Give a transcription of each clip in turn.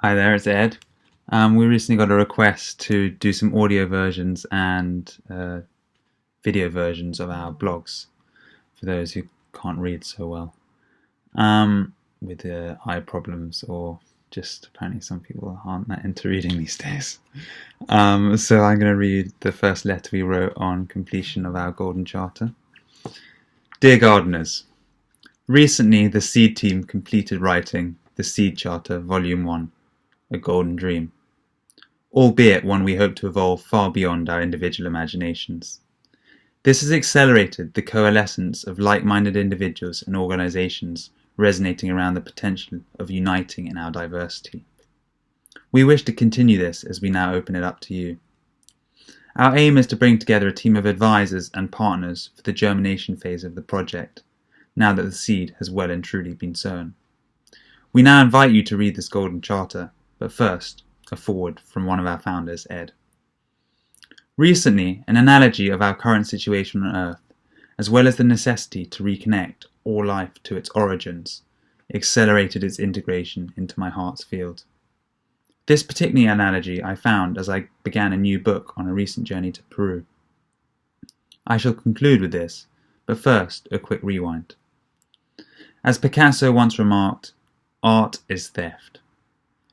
Hi there, it's Ed. We recently got a request to do some audio versions and video versions of our blogs for those who can't read so well, with eye problems, or just apparently some people aren't that into reading these days. So I'm going to read the first letter we wrote on completion of our Golden Charter. Dear Gardeners, recently the Seed team completed writing the Seed Charter Volume 1, A Golden Dream, albeit one we hope to evolve far beyond our individual imaginations. This has accelerated the coalescence of like-minded individuals and organizations resonating around the potential of uniting in our diversity. We wish to continue this as we now open it up to you. Our aim is to bring together a team of advisors and partners for the germination phase of the project, now that the seed has well and truly been sown. We now invite you to read this Golden Charter, but first, a foreword from one of our founders, Ed. Recently, an analogy of our current situation on Earth, as well as the necessity to reconnect all life to its origins, accelerated its integration into my heart's field. This particular analogy I found as I began a new book on a recent journey to Peru. I shall conclude with this, but first a quick rewind. As Picasso once remarked, art is theft.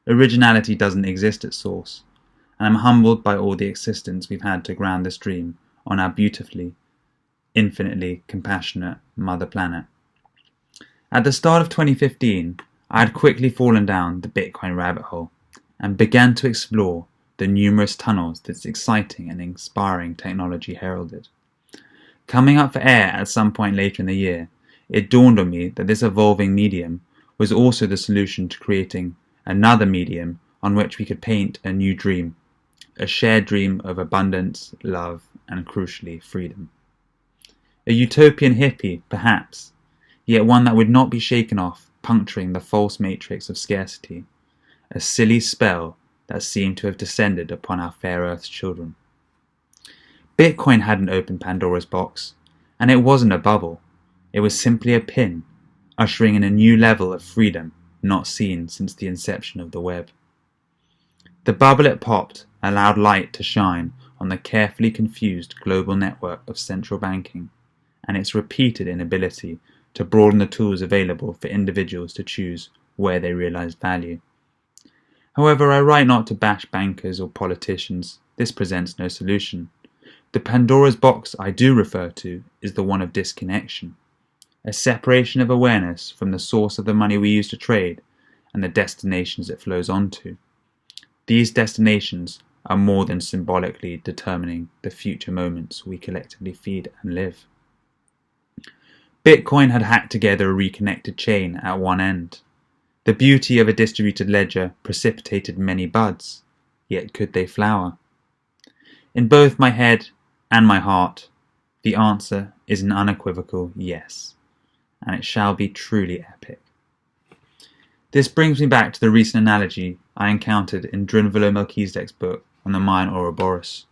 Originality doesn't exist at source, and I'm humbled by all the assistance we've had to ground this dream on our beautifully, infinitely compassionate Mother Planet. At the start of 2015, I had quickly fallen down the Bitcoin rabbit hole and began to explore the numerous tunnels this exciting and inspiring technology heralded. Coming up for air at some point later in the year, it dawned on me that this evolving medium was also the solution to creating another medium on which we could paint a new dream, a shared dream of abundance, love, and crucially, freedom. A utopian hippie, perhaps, yet one that would not be shaken off, puncturing the false matrix of scarcity, a silly spell that seemed to have descended upon our fair Earth's children. Bitcoin hadn't opened Pandora's box, and it wasn't a bubble. It was simply a pin, ushering in a new level of freedom not seen since the inception of the web. The bubble it popped allowed light to shine on the carefully confused global network of central banking and its repeated inability to broaden the tools available for individuals to choose where they realize value. However, I write not to bash bankers or politicians. This presents no solution. The Pandora's box I do refer to is the one of disconnection, a separation of awareness from the source of the money we use to trade and the destinations it flows onto. These destinations are more than symbolically determining the future moments we collectively feed and live. Bitcoin had hacked together a reconnected chain at one end. The beauty of a distributed ledger precipitated many buds, yet could they flower? In both my head and my heart, the answer is an unequivocal yes, and it shall be truly epic. This brings me back to the recent analogy I encountered in Drunvalo Melchizedek's book on the Mayan Ouroboros.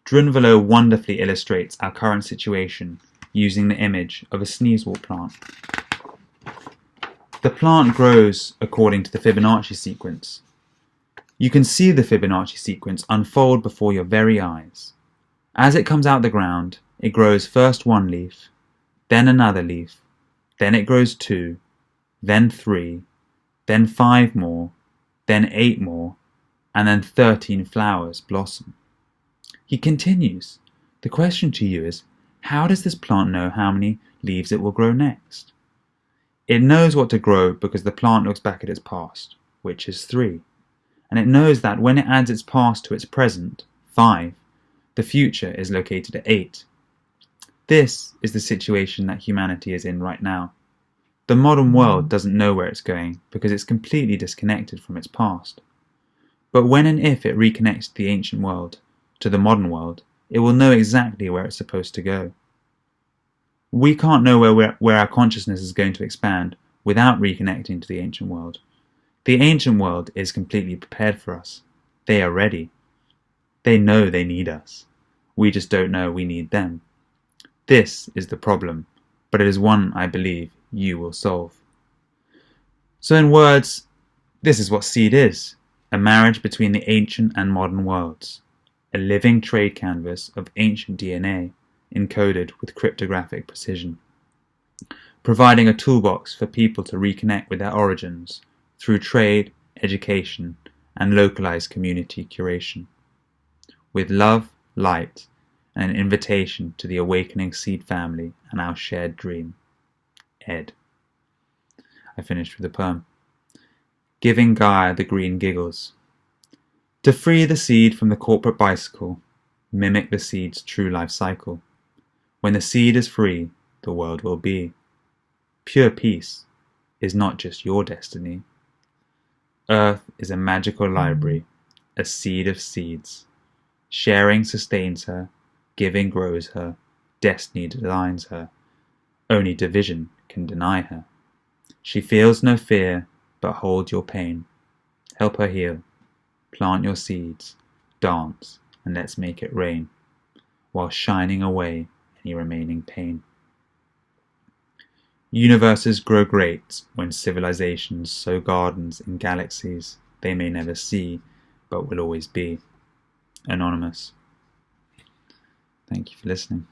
Drunvalo wonderfully illustrates our current situation using the image of a sneezewort plant. The plant grows according to the Fibonacci sequence. You can see the Fibonacci sequence unfold before your very eyes. As it comes out the ground, it grows first one leaf, then another leaf, then it grows 2, then 3, then 5 more, then 8 more, and then 13 flowers blossom. He continues. The question to you is, how does this plant know how many leaves it will grow next? It knows what to grow because the plant looks back at its past, which is 3, and it knows that when it adds its past to its present, 5, the future is located at 8. This is the situation that humanity is in right now. The modern world doesn't know where it's going because it's completely disconnected from its past. But when and if it reconnects to the ancient world, to the modern world, it will know exactly where it's supposed to go. We can't know where our consciousness is going to expand without reconnecting to the ancient world. The ancient world is completely prepared for us. They are ready. They know they need us. We just don't know we need them. This is the problem, but it is one I believe you will solve. So in words, This is what seed is, a marriage between the ancient and modern worlds, a living trade canvas of ancient DNA encoded with cryptographic precision, providing a toolbox for people to reconnect with their origins through trade, education, and localized community curation, with love, light, and an invitation to the awakening seed family and our shared dream. Ed. I finished with a poem. Giving Gaia the green giggles. To free the seed from the corporate bicycle, mimic the seed's true life cycle. When the seed is free, the world will be. Pure peace is not just your destiny. Earth is a magical library, a seed of seeds. Sharing sustains her, giving grows her, destiny designs her. Only division can deny her. She feels no fear, but hold your pain. Help her heal. Plant your seeds, dance, and let's make it rain, while shining away any remaining pain. Universes grow great when civilizations sow gardens in galaxies they may never see, but will always be. Anonymous. Thank you for listening.